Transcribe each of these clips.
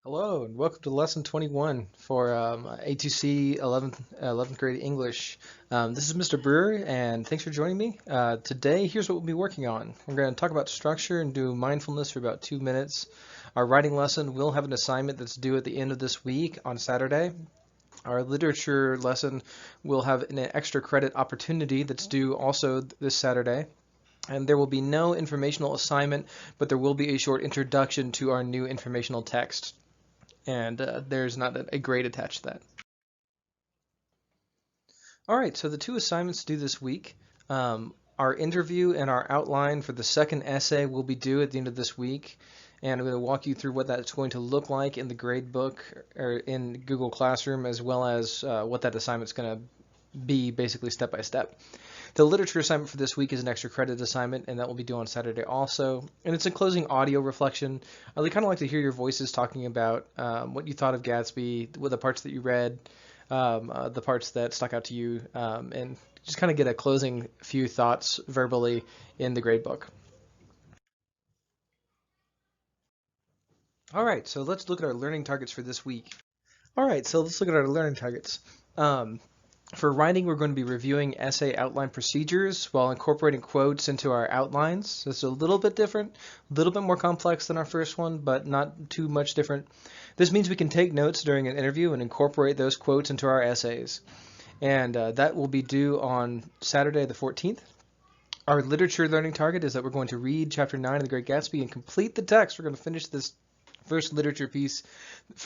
Hello and welcome to lesson 21 for A2C 11th grade English. This is Mr. Brewer and thanks for joining me. Today, here's what we'll be working on. We're going to talk about structure and do mindfulness for about 2 minutes. Our writing lesson will have an assignment that's due at the end of this week on Saturday. Our literature lesson will have an extra credit opportunity that's due also this Saturday. And there will be no informational assignment, but there will be a short introduction to our new informational text. And there's not a grade attached to that. All right, so the two assignments due this week, our interview and our outline for the second essay will be due at the end of this week. And I'm going to walk you through what that's going to look like in the grade book or in Google Classroom, as well as what that assignment's going to be basically step by step. The literature assignment for this week is an extra credit assignment, and that will be due on Saturday also. And it's a closing audio reflection. I'd kind of like to hear your voices talking about what you thought of Gatsby, what the parts that you read, the parts that stuck out to you, and just kind of get a closing few thoughts verbally in the grade book. All right, so let's look at our learning targets for this week. All right, so let's look at our learning targets. For writing, we're going to be reviewing essay outline procedures while incorporating quotes into our outlines. So it's a little bit different, a little bit more complex than our first one, but not too much different. This means we can take notes during an interview and incorporate those quotes into our essays. And that will be due on Saturday the 14th. Our literature learning target is that we're going to read Chapter 9 of The Great Gatsby and complete the text. We're going to finish this first literature piece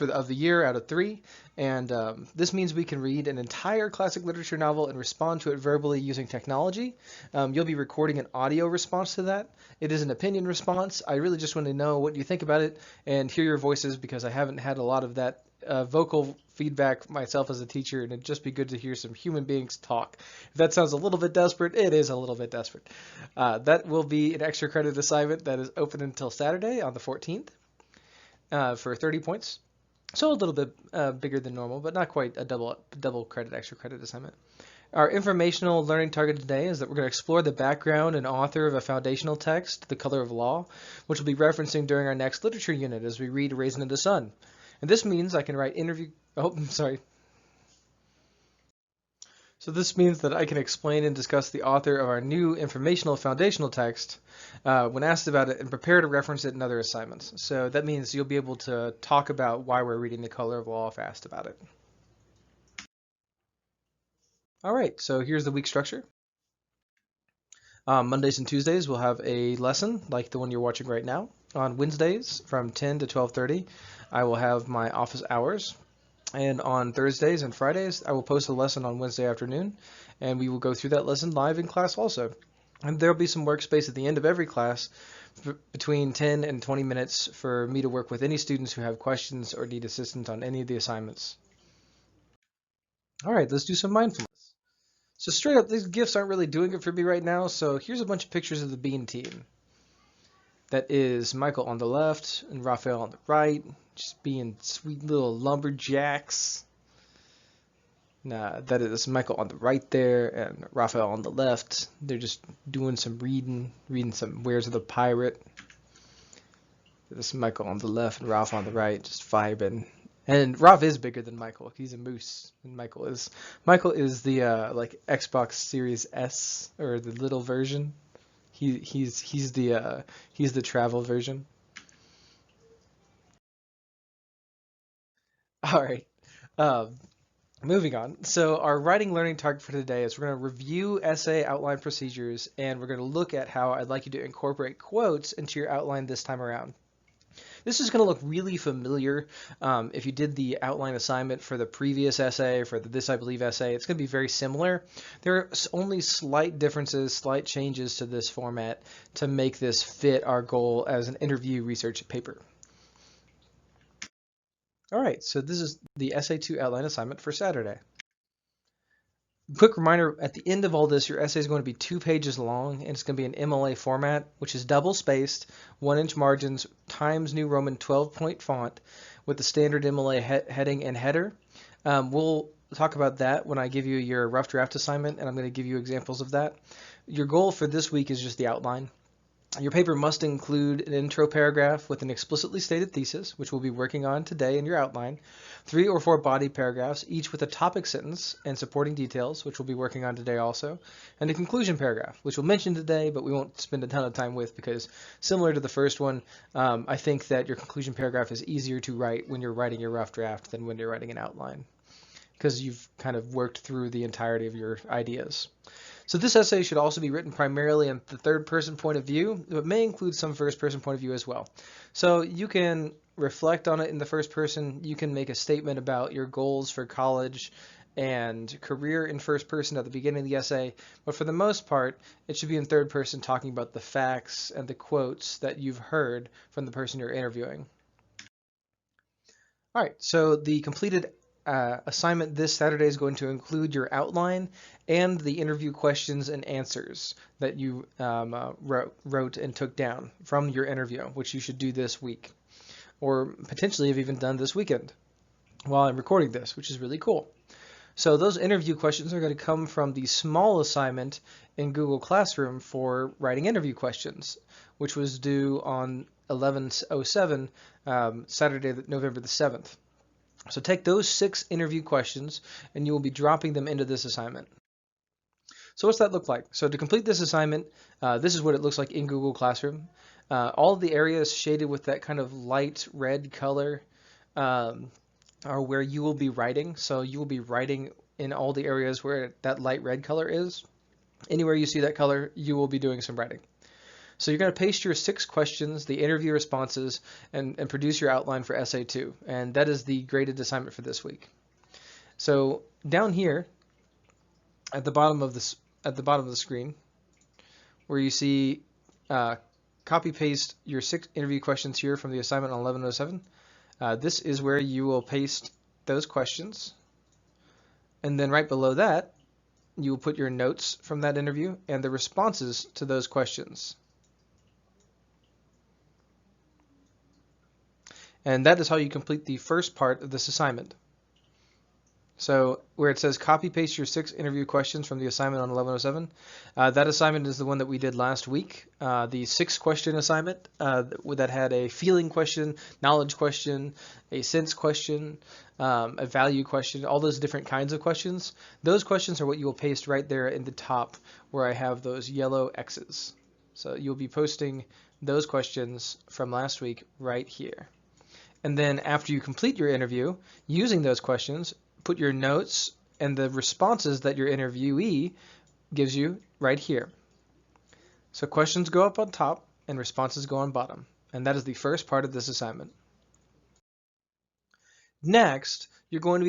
of the year out of 3, and this means we can read an entire classic literature novel and respond to it verbally using technology. You'll be recording an audio response to that. It is an opinion response. I really just want to know what you think about it and hear your voices because I haven't had a lot of that vocal feedback myself as a teacher, and it'd just be good to hear some human beings talk. If that sounds a little bit desperate, it is a little bit desperate. That will be an extra credit assignment that is open until Saturday on the 14th. For 30 points. So a little bit bigger than normal, but not quite a double credit, extra credit assignment. Our informational learning target today is that we're going to explore the background and author of a foundational text, The Color of Law, which we'll be referencing during our next literature unit as we read Raisin in the Sun. And this means I can write So this means that I can explain and discuss the author of our new informational foundational text when asked about it and prepare to reference it in other assignments. So that means you'll be able to talk about why we're reading The Color of Law if asked about it. All right, so here's the week structure. Mondays and Tuesdays we'll have a lesson like the one you're watching right now. On Wednesdays from 10 to 12:30 I will have my office hours. And on Thursdays and Fridays, I will post a lesson on Wednesday afternoon, and we will go through that lesson live in class also. And there'll be some workspace at the end of every class between 10 and 20 minutes for me to work with any students who have questions or need assistance on any of the assignments. All right, let's do some mindfulness. So straight up, these GIFs aren't really doing it for me right now, so here's a bunch of pictures of the Bean team. That is Michael on the left and Raphael on the right, just being sweet little lumberjacks. Nah, that is Michael on the right there and Raphael on the left. They're just doing some reading some Wares of the Pirate. This is Michael on the left and Ralph on the right, just vibing. And Ralph is bigger than Michael. He's a moose, and Michael is the like Xbox Series S or the little version. He's the travel version. All right. Moving on. So our writing learning target for today is we're going to review essay outline procedures, and we're going to look at how I'd like you to incorporate quotes into your outline this time around. This is going to look really familiar if you did the outline assignment for the previous essay, for the This I Believe essay. It's going to be very similar. There are only slight differences, slight changes to this format to make this fit our goal as an interview research paper. All right, so this is the Essay 2 outline assignment for Saturday. Quick reminder, at the end of all this, your essay is going to be 2 pages long, and it's going to be an MLA format, which is double-spaced, 1-inch margins, Times New Roman 12-point font, with the standard MLA heading and header. We'll talk about that when I give you your rough draft assignment, and I'm going to give you examples of that. Your goal for this week is just the outline. Your paper must include an intro paragraph with an explicitly stated thesis, which we'll be working on today in your outline, 3 or 4 body paragraphs, each with a topic sentence and supporting details, which we'll be working on today also, and a conclusion paragraph, which we'll mention today, but we won't spend a ton of time with because similar to the first one, I think that your conclusion paragraph is easier to write when you're writing your rough draft than when you're writing an outline, because you've kind of worked through the entirety of your ideas. So this essay should also be written primarily in the third-person point of view, but may include some first-person point of view as well. So you can reflect on it in the first person. You can make a statement about your goals for college and career in first person at the beginning of the essay, but for the most part, it should be in third person, talking about the facts and the quotes that you've heard from the person you're interviewing. All right, so the completed assignment this Saturday is going to include your outline and the interview questions and answers that you wrote and took down from your interview, which you should do this week, or potentially have even done this weekend while I'm recording this, which is really cool. So those interview questions are going to come from the small assignment in Google Classroom for writing interview questions, which was due on 11/07, Saturday, November the 7th. So take those 6 interview questions and you will be dropping them into this assignment. So what's that look like? So to complete this assignment, this is what it looks like in Google Classroom. All of the areas shaded with that kind of light red color are where you will be writing. So you will be writing in all the areas where that light red color is. Anywhere you see that color, you will be doing some writing. So you're going to paste your 6 questions, the interview responses, and produce your outline for Essay 2. And that is the graded assignment for this week. So down here at the bottom of the screen, where you see copy paste your 6 interview questions here from the assignment on 11/07, this is where you will paste those questions. And then right below that, you will put your notes from that interview and the responses to those questions. And that is how you complete the first part of this assignment. So where it says copy paste your 6 interview questions from the assignment on 11/07, that assignment is the one that we did last week, the 6 question assignment that had a feeling question, knowledge question, a sense question, a value question, all those different kinds of questions. Those questions are what you will paste right there in the top where I have those yellow X's. So you'll be posting those questions from last week right here. And then after you complete your interview, using those questions, put your notes and the responses that your interviewee gives you right here. So questions go up on top and responses go on bottom. And that is the first part of this assignment. Next, you're going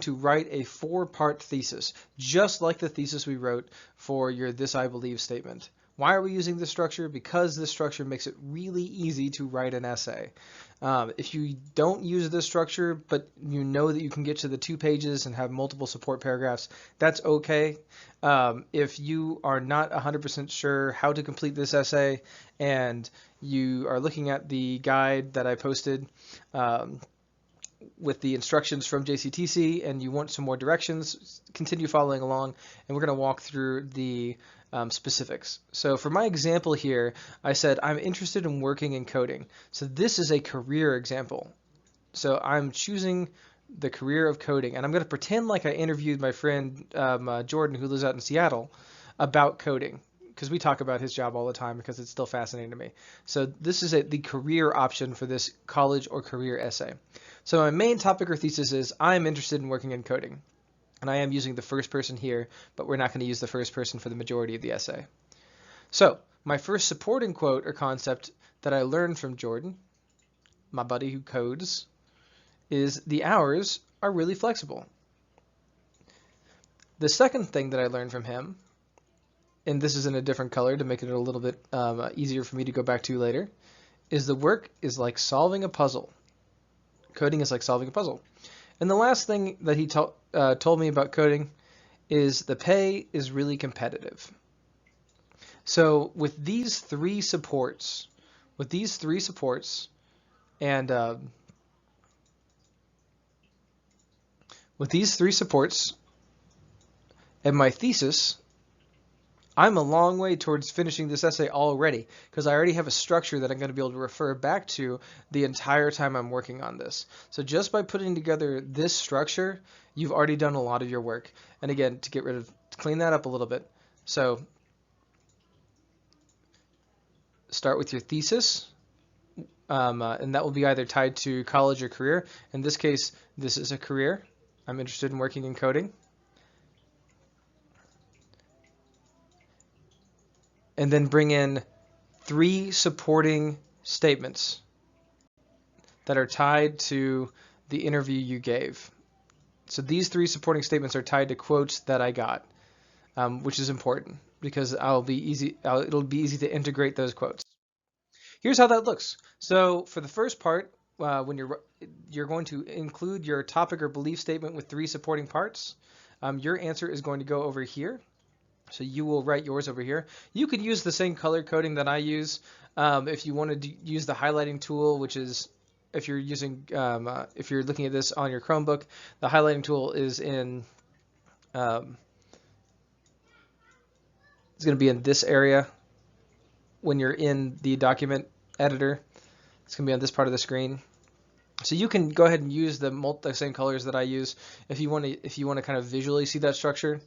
to write a 4-part thesis, just like the thesis we wrote for your "This I Believe" statement. Why are we using this structure? Because this structure makes it really easy to write an essay. If you don't use this structure, but you know that you can get to the 2 pages and have multiple support paragraphs, that's okay. If you are not 100% sure how to complete this essay and you are looking at the guide that I posted with the instructions from JCTC and you want some more directions, continue following along, and we're going to walk through the specifics. So for my example here, I said I'm interested in working in coding. So this is a career example. So I'm choosing the career of coding, and I'm going to pretend like I interviewed my friend Jordan, who lives out in Seattle, about coding, because we talk about his job all the time because it's still fascinating to me. So this is the career option for this college or career essay. So my main topic or thesis is I'm interested in working in coding. And I am using the first person here, but we're not going to use the first person for the majority of the essay. So my first supporting quote or concept that I learned from Jordan, my buddy who codes, is the hours are really flexible. The second thing that I learned from him, and this is in a different color to make it a little bit easier for me to go back to later, is the work is like solving a puzzle. Coding is like solving a puzzle. And the last thing that he told me about coding is the pay is really competitive. So with these 3 supports, and my thesis, I'm a long way towards finishing this essay already because I already have a structure that I'm going to be able to refer back to the entire time I'm working on this. So just by putting together this structure, you've already done a lot of your work. And again, to clean that up a little bit. So start with your thesis, and that will be either tied to college or career. In this case, this is a career. I'm interested in working in coding. And then bring in 3 supporting statements that are tied to the interview you gave. So these 3 supporting statements are tied to quotes that I got, which is important because it'll be easy to integrate those quotes. Here's how that looks. So for the first part, when you're going to include your topic or belief statement with 3 supporting parts, your answer is going to go over here. So you will write yours over here. You could use the same color coding that I use if you wanted to use the highlighting tool, which is if you're using if you're looking at this on your Chromebook, the highlighting tool is in it's going to be in this area when you're in the document editor. It's going to be on this part of the screen. So you can go ahead and use the same colors that I use if you want to kind of visually see that structure.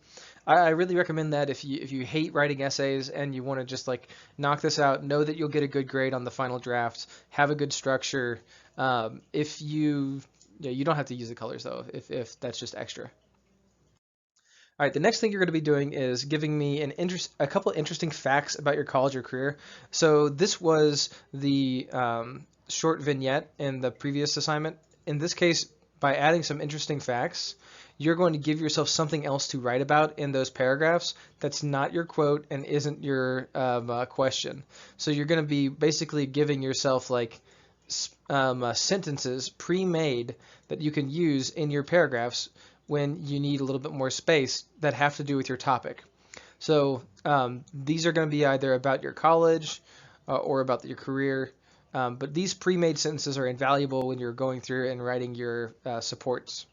I really recommend that if you hate writing essays and you want to just like knock this out, know that you'll get a good grade on the final draft, have a good structure. If you don't have to use the colors though, if that's just extra. All right, the next thing you're going to be doing is giving me a couple interesting facts about your college or career. So this was the short vignette in the previous assignment. In this case, by adding some interesting facts, you're going to give yourself something else to write about in those paragraphs that's not your quote and isn't your question. So you're going to be basically giving yourself like sentences pre-made that you can use in your paragraphs when you need a little bit more space that have to do with your topic. So these are going to be either about your college or about your career, but these pre-made sentences are invaluable when you're going through and writing your supports.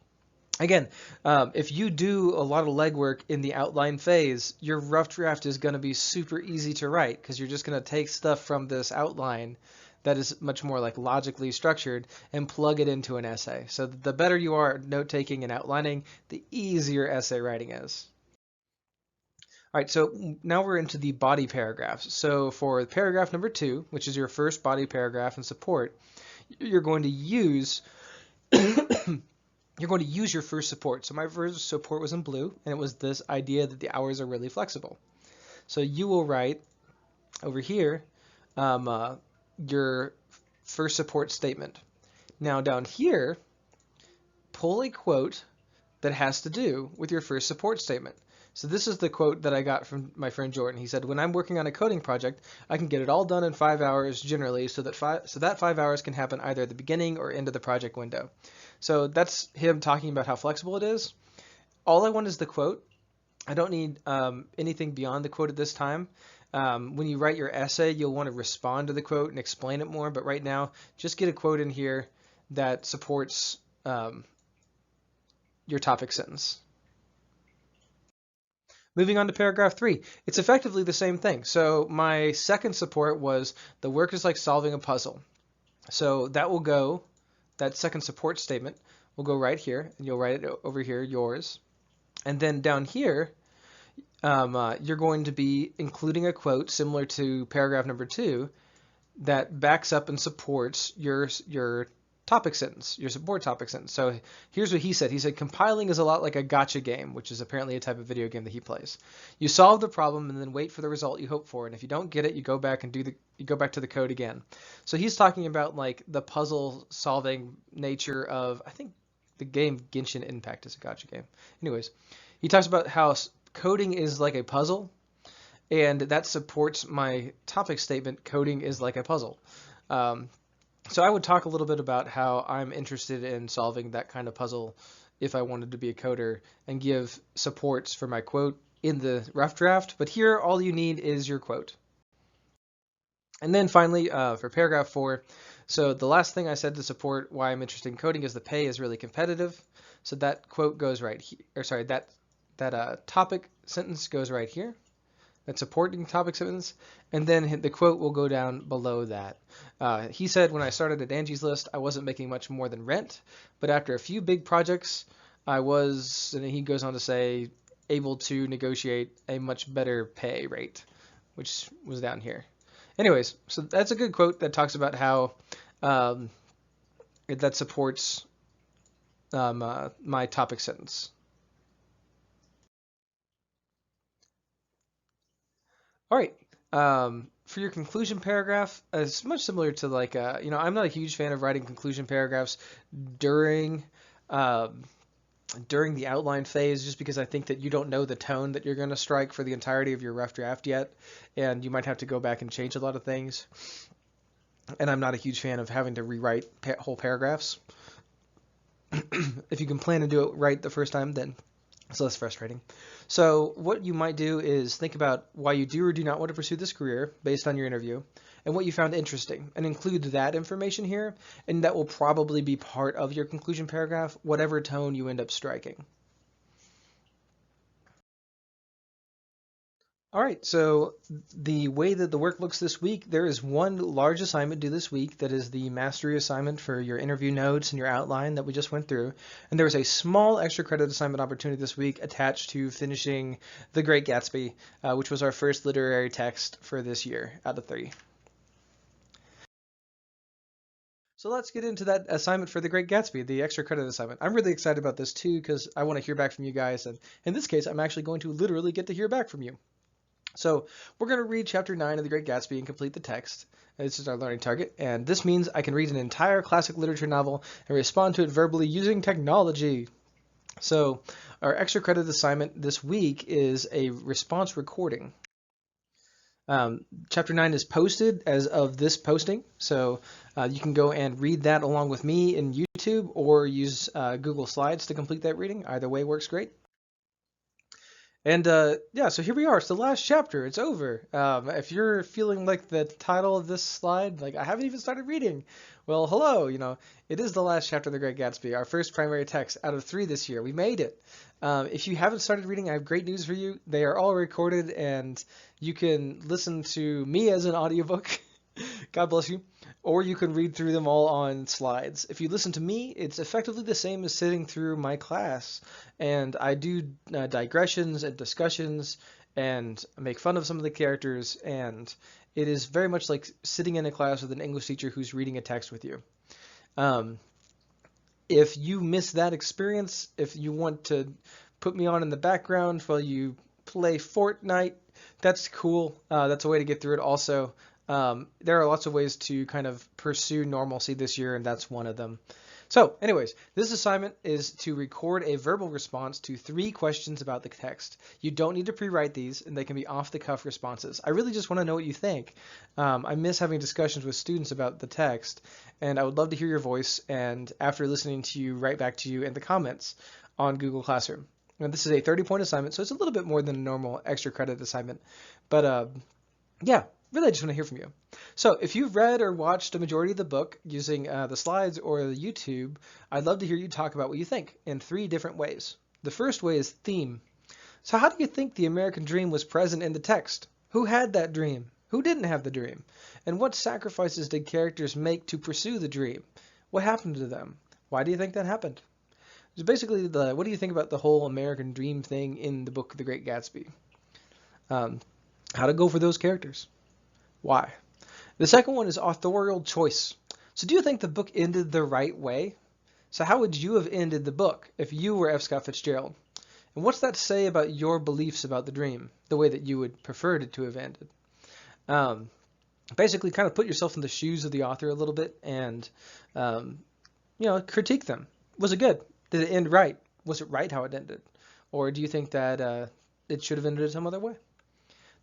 Again, if you do a lot of legwork in the outline phase, your rough draft is going to be super easy to write because you're just going to take stuff from this outline that is much more like logically structured and plug it into an essay. So the better you are at note-taking and outlining, the easier essay writing is. All right, so now we're into the body paragraphs. So for paragraph number 2, which is your first body paragraph in support, you're going to use your first support. So my first support was in blue, and it was this idea that the hours are really flexible. So you will write over here your first support statement. Now down here, pull a quote that has to do with your first support statement. So this is the quote that I got from my friend Jordan. He said, when I'm working on a coding project, I can get it all done in 5 hours generally, so that 5 hours can happen either at the beginning or end of the project window. So that's him talking about how flexible it is. All I want is the quote. I don't need anything beyond the quote at this time. When you write your essay, you'll want to respond to the quote and explain it more, but right now, just get a quote in here that supports your topic sentence. Moving on to paragraph 3, it's effectively the same thing. So my second support was the work is like solving a puzzle. So that second support statement will go right here, and you'll write it over here, yours. And then down here, you're going to be including a quote similar to paragraph number 2 that backs up and supports your topic sentence, your support topic sentence. So here's what he said. He said, compiling is a lot like a gotcha game, which is apparently a type of video game that he plays. You solve the problem and then wait for the result you hope for, and if you don't get it, you go back and you go back to the code again. So he's talking about like the puzzle solving nature of, I think the game Genshin Impact is a gotcha game. Anyways, he talks about how coding is like a puzzle, and that supports my topic statement, coding is like a puzzle. So I would talk a little bit about how I'm interested in solving that kind of puzzle if I wanted to be a coder, and give supports for my quote in the rough draft. But here, all you need is your quote. And then finally, for paragraph 4, so the last thing I said to support why I'm interested in coding is the pay is really competitive. So that quote goes right here, or sorry, that topic sentence goes right here. that supporting topic sentence, and then the quote will go down below that. He said, when I started at Angie's List, I wasn't making much more than rent, but after a few big projects, I was, and he goes on to say, able to negotiate a much better pay rate, which was down here. Anyways, so that's a good quote that talks about how that supports my topic sentence. All right. For your conclusion paragraph, it's much similar to like, I'm not a huge fan of writing conclusion paragraphs during um, during the outline phase, just because I think that you don't know the tone that you're going to strike for the entirety of your rough draft yet, and you might have to go back and change a lot of things. And I'm not a huge fan of having to rewrite whole paragraphs. If you can plan to do it right the first time, then it's less frustrating. So what you might do is think about why you do or do not want to pursue this career based on your interview and what you found interesting, and include that information here, and that will probably be part of your conclusion paragraph, whatever tone you end up striking. All right, so the way that the work looks this week, there is one large assignment due this week that is the mastery assignment for your interview notes and your outline that we just went through. And there is a small extra credit assignment opportunity this week attached to finishing The Great Gatsby, which was our first literary text for this year out of 3. So let's get into that assignment for The Great Gatsby, the extra credit assignment. I'm really excited about this too because I want to hear back from you guys. And in this case, I'm actually going to literally get to hear back from you. So we're going to read Chapter 9 of The Great Gatsby and complete the text. This is our learning target, and this means I can read an entire classic literature novel and respond to it verbally using technology. So our extra credit assignment this week is a response recording. Chapter 9 is posted as of this posting, so you can go and read that along with me in YouTube or use Google Slides to complete that reading. Either way works great. And yeah, so here we are. It's the last chapter. It's over. If you're feeling like the title of this slide, like I haven't even started reading, well, hello. It is the last chapter of The Great Gatsby, our first primary text out of 3 this year. We made it. If you haven't started reading, I have great news for you. They are all recorded, and you can listen to me as an audiobook. God bless you. Or you can read through them all on slides. If you listen to me, it's effectively the same as sitting through my class. And I do digressions and discussions and make fun of some of the characters. And it is very much like sitting in a class with an English teacher who's reading a text with you. If you miss that experience, if you want to put me on in the background while you play Fortnite, that's cool. That's a way to get through it also. There are lots of ways to kind of pursue normalcy this year, and that's one of them. So anyways, this assignment is to record a verbal response to 3 questions about the text. You don't need to pre-write these, and they can be off-the-cuff responses. I really just want to know what you think. I miss having discussions with students about the text, and I would love to hear your voice, and after listening to you, write back to you in the comments on Google Classroom. Now, this is a 30-point assignment, so it's a little bit more than a normal extra credit assignment. But yeah. Really, I just want to hear from you. So if you've read or watched a majority of the book using the slides or the YouTube, I'd love to hear you talk about what you think in 3 different ways. The first way is theme. So how do you think the American dream was present in the text? Who had that dream? Who didn't have the dream? And what sacrifices did characters make to pursue the dream? What happened to them? Why do you think that happened? So basically, what do you think about the whole American dream thing in the book The Great Gatsby? How to go for those characters? Why? The second one is authorial choice. So do you think the book ended the right way? So how would you have ended the book if you were F. Scott Fitzgerald? And what's that say about your beliefs about the dream, the way that you would prefer it to have ended? Basically, kind of put yourself in the shoes of the author a little bit and, critique them. Was it good? Did it end right? Was it right how it ended? Or do you think that it should have ended some other way?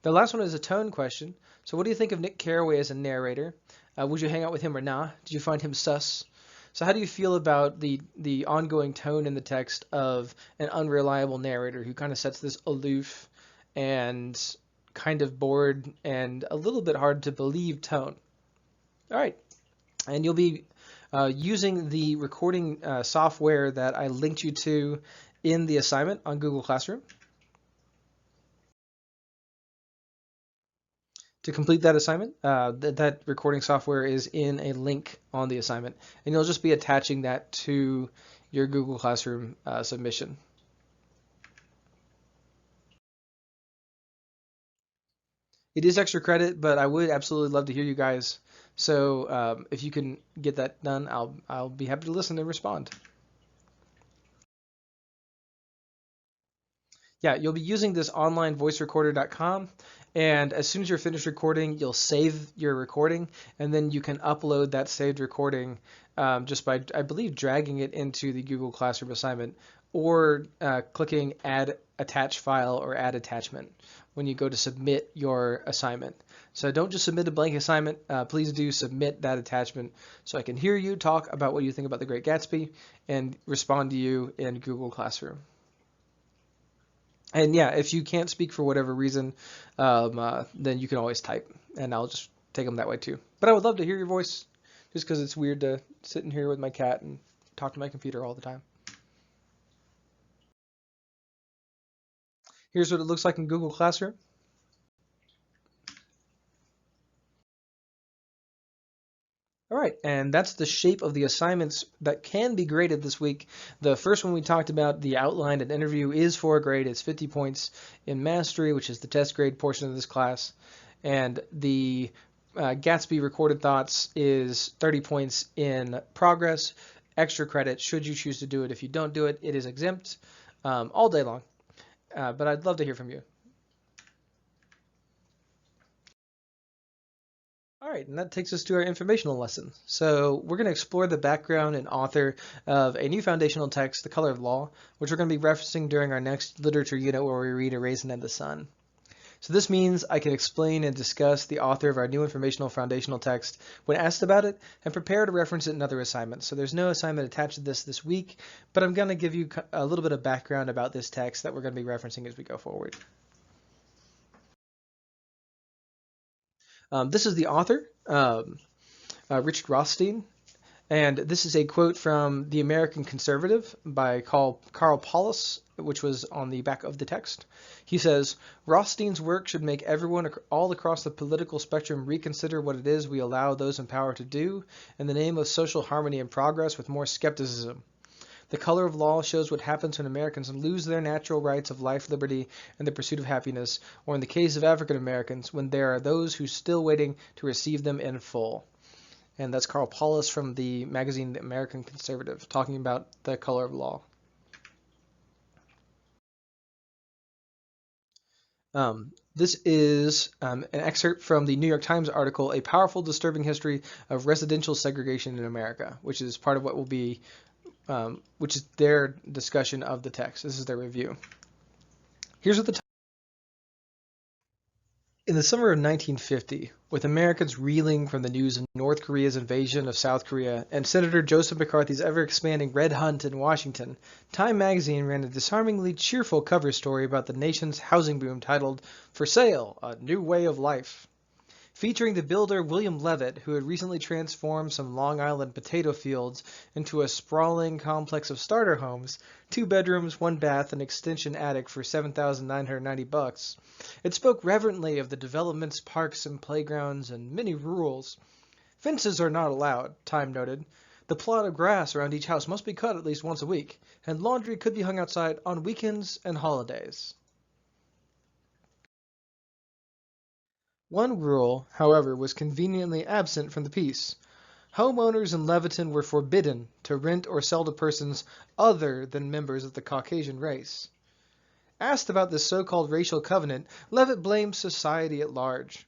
The last one is a tone question. So what do you think of Nick Carraway as a narrator? Would you hang out with him or not? Did you find him sus? So how do you feel about the ongoing tone in the text of an unreliable narrator who kind of sets this aloof and kind of bored and a little bit hard to believe tone? All right. And you'll be using the recording software that I linked you to in the assignment on Google Classroom. To complete that assignment, that recording software is in a link on the assignment, and you'll just be attaching that to your Google Classroom submission. It is extra credit, but I would absolutely love to hear you guys. So if you can get that done, I'll be happy to listen and respond. Yeah, you'll be using this onlinevoicerecorder.com, and as soon as you're finished recording, you'll save your recording, and then you can upload that saved recording just by, I believe, dragging it into the Google Classroom assignment or clicking Add Attach File or Add Attachment when you go to submit your assignment. So don't just submit a blank assignment. Please do submit that attachment so I can hear you talk about what you think about The Great Gatsby and respond to you in Google Classroom. And yeah, if you can't speak for whatever reason, then you can always type, and I'll just take them that way too. But I would love to hear your voice, just because it's weird to sit in here with my cat and talk to my computer all the time. Here's what it looks like in Google Classroom. All right, and that's the shape of the assignments that can be graded this week. The first one we talked about, the outline and interview, is for a grade. It's 50 points in mastery, which is the test grade portion of this class. And the Gatsby recorded thoughts is 30 points in progress, extra credit should you choose to do it. If you don't do it, it is exempt all day long. But I'd love to hear from you. All right, and that takes us to our informational lesson. So we're going to explore the background and author of a new foundational text, The Color of Law, which we're going to be referencing during our next literature unit where we read A Raisin in the Sun. So this means I can explain and discuss the author of our new informational foundational text when asked about it and prepare to reference it in other assignments. So there's no assignment attached to this week, but I'm going to give you a little bit of background about this text that we're going to be referencing as we go forward. This is the author, Richard Rothstein, and this is a quote from The American Conservative by Karl Paulus, which was on the back of the text. He says, Rothstein's work should make everyone all across the political spectrum reconsider what it is we allow those in power to do in the name of social harmony and progress with more skepticism. The Color of Law shows what happens when Americans lose their natural rights of life, liberty, and the pursuit of happiness, or in the case of African Americans, when there are those who are still waiting to receive them in full. And that's Karl Paulus from the magazine The American Conservative, talking about the color of law. This is an excerpt from the New York Times article, A Powerful, Disturbing History of Residential Segregation in America, which is part of what will be which is their discussion of the text. This is their review. Here's what the In the summer of 1950, with Americans reeling from the news of North Korea's invasion of South Korea and Senator Joseph McCarthy's ever-expanding Red Hunt in Washington, Time magazine ran a disarmingly cheerful cover story about the nation's housing boom titled, For Sale, A New Way of Life. Featuring the builder William Levitt, who had recently transformed some Long Island potato fields into a sprawling complex of starter homes, 2 bedrooms, 1 bath, and extension attic for $7,990. It spoke reverently of the development's parks and playgrounds and many rules. Fences are not allowed, Time noted. The plot of grass around each house must be cut at least once a week, and laundry could be hung outside on weekends and holidays. One rule, however, was conveniently absent from the piece. Homeowners in Leviton were forbidden to rent or sell to persons other than members of the Caucasian race. Asked about this so-called racial covenant, Levitt blamed society at large.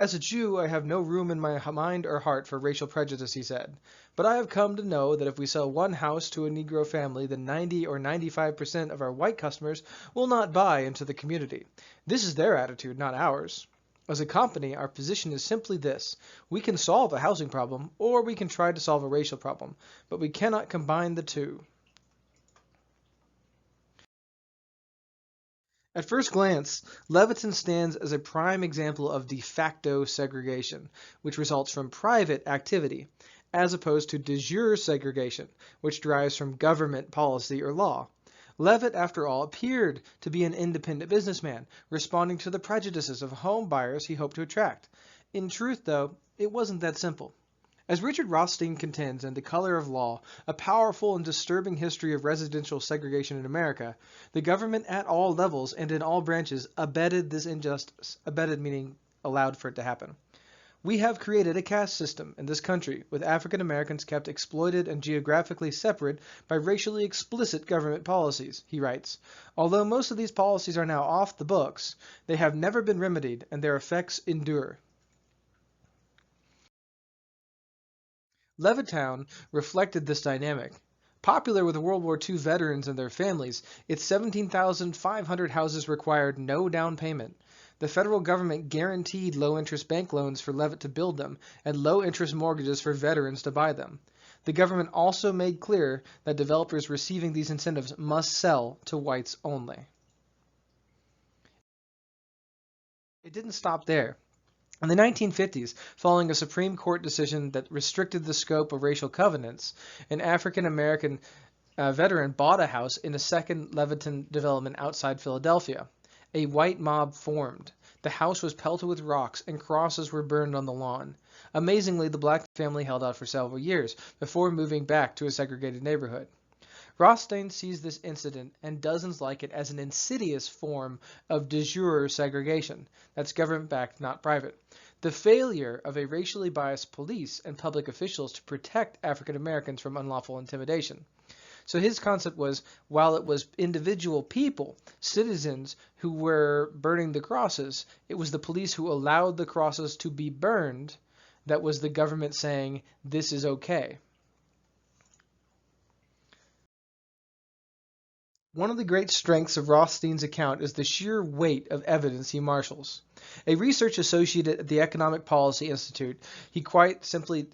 As a Jew, I have no room in my mind or heart for racial prejudice, he said. But I have come to know that if we sell one house to a Negro family, then 90 or 95% of our white customers will not buy into the community. This is their attitude, not ours. As a company, our position is simply this. We can solve a housing problem, or we can try to solve a racial problem, but we cannot combine the two. At first glance, Leviton stands as a prime example of de facto segregation, which results from private activity, as opposed to de jure segregation, which derives from government policy or law. Levitt, after all, appeared to be an independent businessman, responding to the prejudices of home buyers he hoped to attract. In truth, though, it wasn't that simple. As Richard Rothstein contends in The Color of Law, a powerful and disturbing history of residential segregation in America, the government at all levels and in all branches abetted this injustice, abetted meaning allowed for it to happen. We have created a caste system in this country, with African Americans kept exploited and geographically separate by racially explicit government policies, he writes. Although most of these policies are now off the books, they have never been remedied, and their effects endure. Levittown reflected this dynamic. Popular with World War II veterans and their families, its 17,500 houses required no down payment. The federal government guaranteed low-interest bank loans for Levitt to build them and low-interest mortgages for veterans to buy them. The government also made clear that developers receiving these incentives must sell to whites only. It didn't stop there. In the 1950s, following a Supreme Court decision that restricted the scope of racial covenants, an African-American veteran bought a house in a second Levittown development outside Philadelphia. A white mob formed. The house was pelted with rocks and crosses were burned on the lawn. Amazingly, the black family held out for several years before moving back to a segregated neighborhood. Rothstein sees this incident and dozens like it as an insidious form of de jure segregation that's government-backed, not private. The failure of a racially biased police and public officials to protect African Americans from unlawful intimidation. So his concept was, while it was individual people, citizens, who were burning the crosses, it was the police who allowed the crosses to be burned that was the government saying, this is okay. One of the great strengths of Rothstein's account is the sheer weight of evidence he marshals. A research associate at the Economic Policy Institute, he quite simply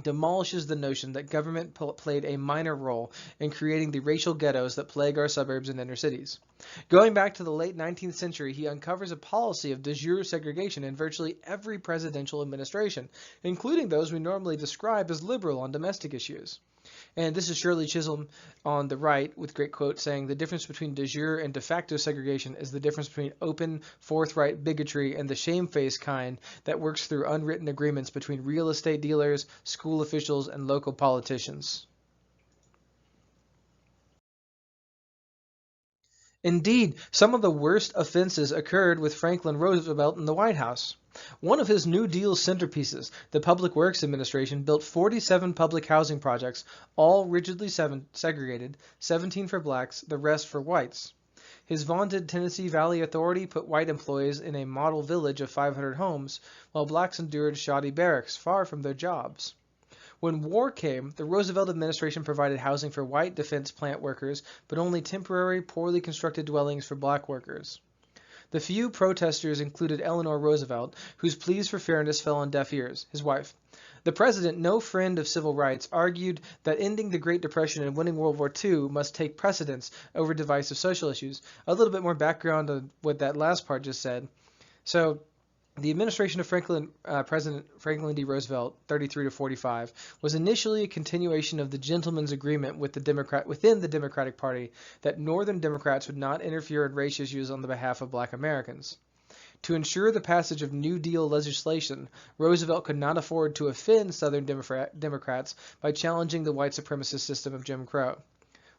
demolishes the notion that government played a minor role in creating the racial ghettos that plague our suburbs and inner cities. Going back to the late 19th century, he uncovers a policy of de jure segregation in virtually every presidential administration, including those we normally describe as liberal on domestic issues. And this is Shirley Chisholm on the right with great quote saying, the difference between de jure and de facto segregation is the difference between open, forthright bigotry and the shamefaced kind that works through unwritten agreements between real estate dealers, school officials, and local politicians. Indeed, some of the worst offenses occurred with Franklin Roosevelt in the White House. One of his New Deal centerpieces, the Public Works Administration, built 47 public housing projects, all rigidly segregated, 17 for blacks, the rest for whites. His vaunted Tennessee Valley Authority put white employees in a model village of 500 homes, while blacks endured shoddy barracks, far from their jobs. When war came, the Roosevelt administration provided housing for white defense plant workers, but only temporary, poorly constructed dwellings for black workers. The few protesters included Eleanor Roosevelt, whose pleas for fairness fell on deaf ears, his wife. The president, no friend of civil rights, argued that ending the Great Depression and winning World War II must take precedence over divisive social issues. A little bit more background on what that last part just said. So, the administration of President Franklin D. Roosevelt, 33 to 45, was initially a continuation of the gentleman's agreement with within the Democratic Party that Northern Democrats would not interfere in race issues on the behalf of black Americans. To ensure the passage of New Deal legislation, Roosevelt could not afford to offend Southern Democrats by challenging the white supremacist system of Jim Crow.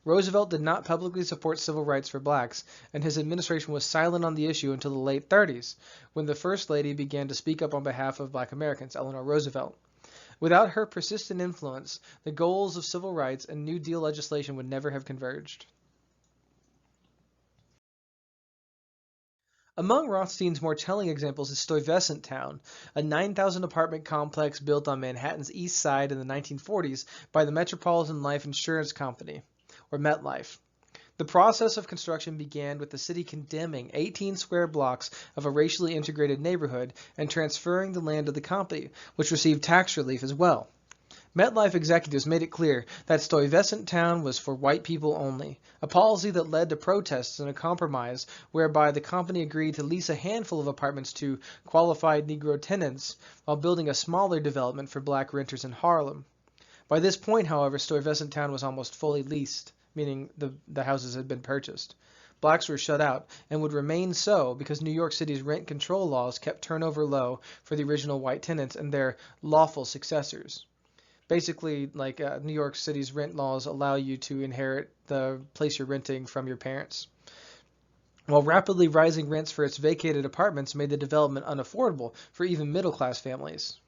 Roosevelt did not publicly support civil rights for blacks, and his administration was silent on the issue until the late 30s, when the First Lady began to speak up on behalf of black Americans, Eleanor Roosevelt. Without her persistent influence, the goals of civil rights and New Deal legislation would never have converged. Among Rothstein's more telling examples is Stuyvesant Town, a 9,000 apartment complex built on Manhattan's East Side in the 1940s by the Metropolitan Life Insurance Company, or MetLife. The process of construction began with the city condemning 18 square blocks of a racially integrated neighborhood and transferring the land to the company, which received tax relief as well. MetLife executives made it clear that Stuyvesant Town was for white people only, a policy that led to protests and a compromise whereby the company agreed to lease a handful of apartments to qualified Negro tenants while building a smaller development for black renters in Harlem. By this point, however, Stuyvesant Town was almost fully leased meaning the houses had been purchased. Blacks were shut out and would remain so because New York City's rent control laws kept turnover low for the original white tenants and their lawful successors. Basically, like New York City's rent laws allow you to inherit the place you're renting from your parents. While rapidly rising rents for its vacated apartments made the development unaffordable for even middle-class families.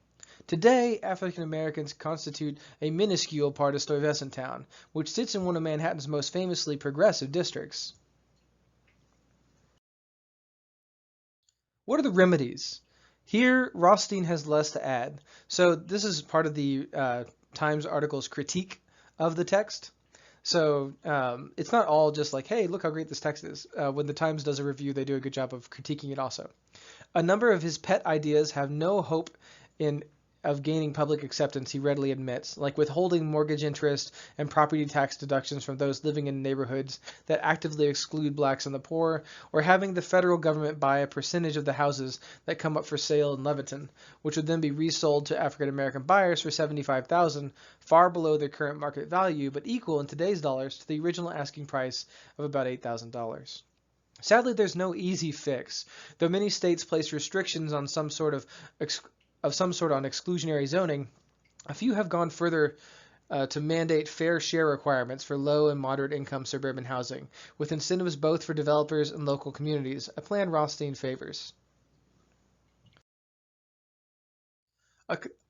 Today, African Americans constitute a minuscule part of Stuyvesant Town, which sits in one of Manhattan's most famously progressive districts. What are the remedies? Here, Rothstein has less to add. So this is part of the Times article's critique of the text. So it's not all just like, hey, look how great this text is. When the Times does a review, they do a good job of critiquing it also. A number of his pet ideas have no hope of gaining public acceptance, he readily admits, like withholding mortgage interest and property tax deductions from those living in neighborhoods that actively exclude blacks and the poor, or having the federal government buy a percentage of the houses that come up for sale in Leviton, which would then be resold to African American buyers for $75,000, far below their current market value, but equal in today's dollars to the original asking price of about $8,000. Sadly, there's no easy fix, though many states place restrictions on some sort on exclusionary zoning. A few have gone further to mandate fair share requirements for low and moderate income suburban housing, with incentives both for developers and local communities, a plan Rothstein favors.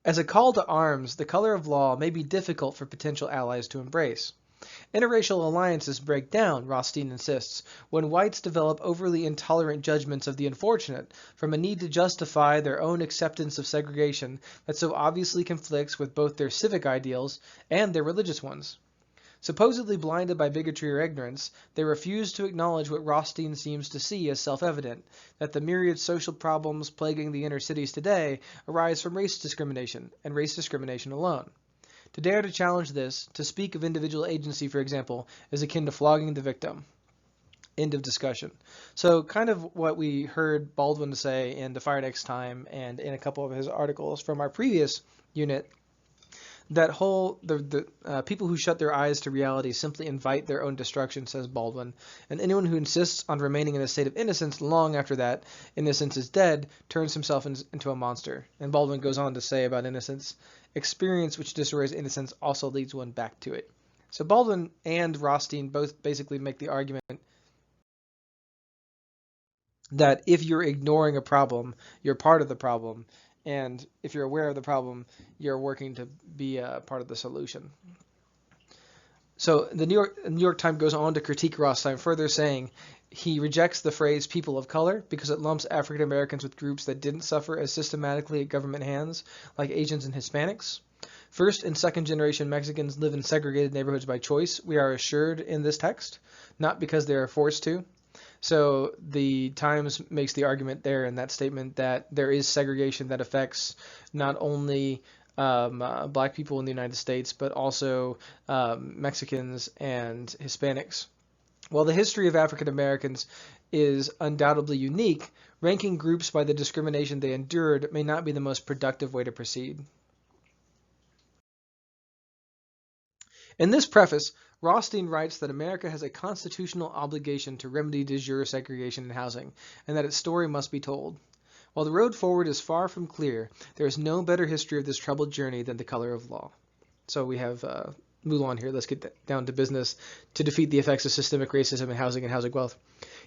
As a call to arms, the color of law may be difficult for potential allies to embrace. Interracial alliances break down, Rothstein insists, when whites develop overly intolerant judgments of the unfortunate from a need to justify their own acceptance of segregation that so obviously conflicts with both their civic ideals and their religious ones. Supposedly blinded by bigotry or ignorance, they refuse to acknowledge what Rothstein seems to see as self-evident, that the myriad social problems plaguing the inner cities today arise from race discrimination, and race discrimination alone. To dare to challenge this, to speak of individual agency, for example, is akin to flogging the victim. End of discussion. So kind of what we heard Baldwin say in The Fire Next Time and in a couple of his articles from our previous unit, that whole, the people who shut their eyes to reality simply invite their own destruction, says Baldwin, and anyone who insists on remaining in a state of innocence long after that innocence is dead turns himself into a monster. And Baldwin goes on to say about innocence, experience which destroys innocence also leads one back to it. So Baldwin and Rothstein both basically make the argument that if you're ignoring a problem, you're part of the problem. And if you're aware of the problem, you're working to be a part of the solution. So the New York Times goes on to critique Rothstein further, saying he rejects the phrase people of color because it lumps African Americans with groups that didn't suffer as systematically at government hands, like Asians and Hispanics. First and second generation Mexicans live in segregated neighborhoods by choice, we are assured in this text, not because they are forced to. So the Times makes the argument there in that statement that there is segregation that affects not only black people in the United States, but also Mexicans and Hispanics. While the history of African Americans is undoubtedly unique, ranking groups by the discrimination they endured may not be the most productive way to proceed. In this preface, Rothstein writes that America has a constitutional obligation to remedy de jure segregation in housing, and that its story must be told. While the road forward is far from clear, there is no better history of this troubled journey than the color of law. So we have move on here. Let's get down to business to defeat the effects of systemic racism in housing and housing wealth.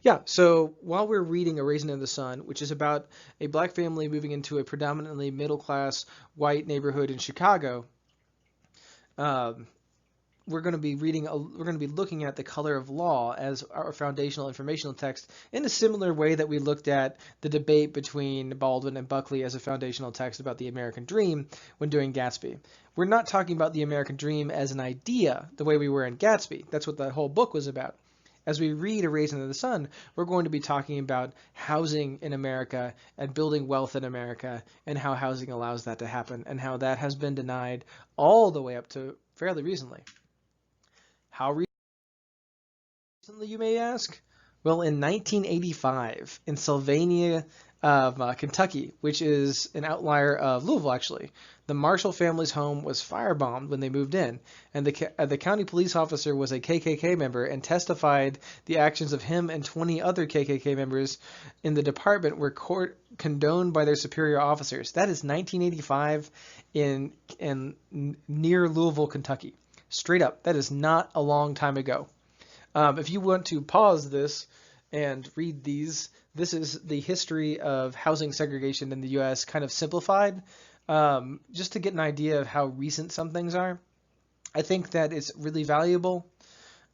Yeah, so while we're reading A Raisin in the Sun, which is about a black family moving into a predominantly middle-class white neighborhood in Chicago, we're going to be looking at the color of law as our foundational informational text in a similar way that we looked at the debate between Baldwin and Buckley as a foundational text about the American dream when doing Gatsby. We're not talking about the American dream as an idea the way we were in Gatsby. That's what the whole book was about. As we read A Raisin in the Sun, we're going to be talking about housing in America and building wealth in America and how housing allows that to happen and how that has been denied all the way up to fairly recently. How recently, you may ask? Well, in 1985, in Sylvania, Kentucky, which is an outlier of Louisville, actually, the Marshall family's home was firebombed when they moved in, and the county police officer was a KKK member and testified the actions of him and 20 other KKK members in the department were condoned by their superior officers. That is 1985 in near Louisville, Kentucky. Straight up, that is not a long time ago. If you want to pause this and read these, this is the history of housing segregation in the U.S. kind of simplified, just to get an idea of how recent some things are. I think that it's really valuable.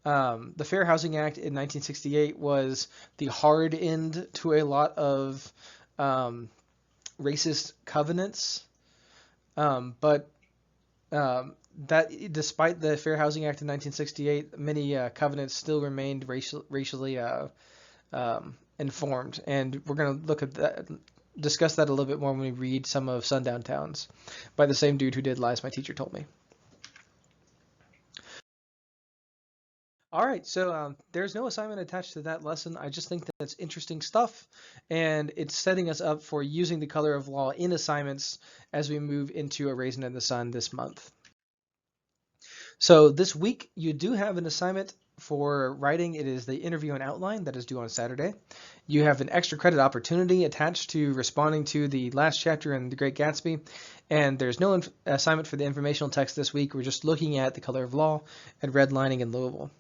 The Fair Housing Act in 1968 was the hard end to a lot of racist covenants, but that despite the Fair Housing Act in 1968, many covenants still remained racially informed, and we're going to look at that, discuss that a little bit more when we read some of Sundown Towns by the same dude who did Lies My Teacher Told Me. All right, so there's no assignment attached to that lesson. I just think that's interesting stuff, and it's setting us up for using the color of law in assignments as we move into A Raisin in the Sun this month. So this week you do have an assignment for writing. It is the interview and outline that is due on Saturday. You have an extra credit opportunity attached to responding to the last chapter in The Great Gatsby, and there's no assignment for the informational text this week. We're just looking at the color of law and redlining in Louisville.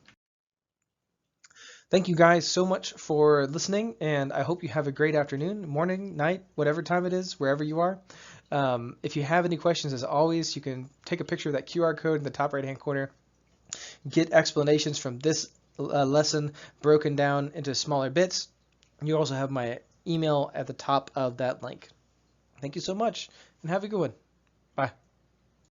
Thank you guys so much for listening, and I hope you have a great afternoon, morning, night, whatever time it is, wherever you are. If you have any questions, as always, you can take a picture of that QR code in the top right-hand corner, get explanations from this lesson broken down into smaller bits. You also have my email at the top of that link. Thank you so much, and have a good one.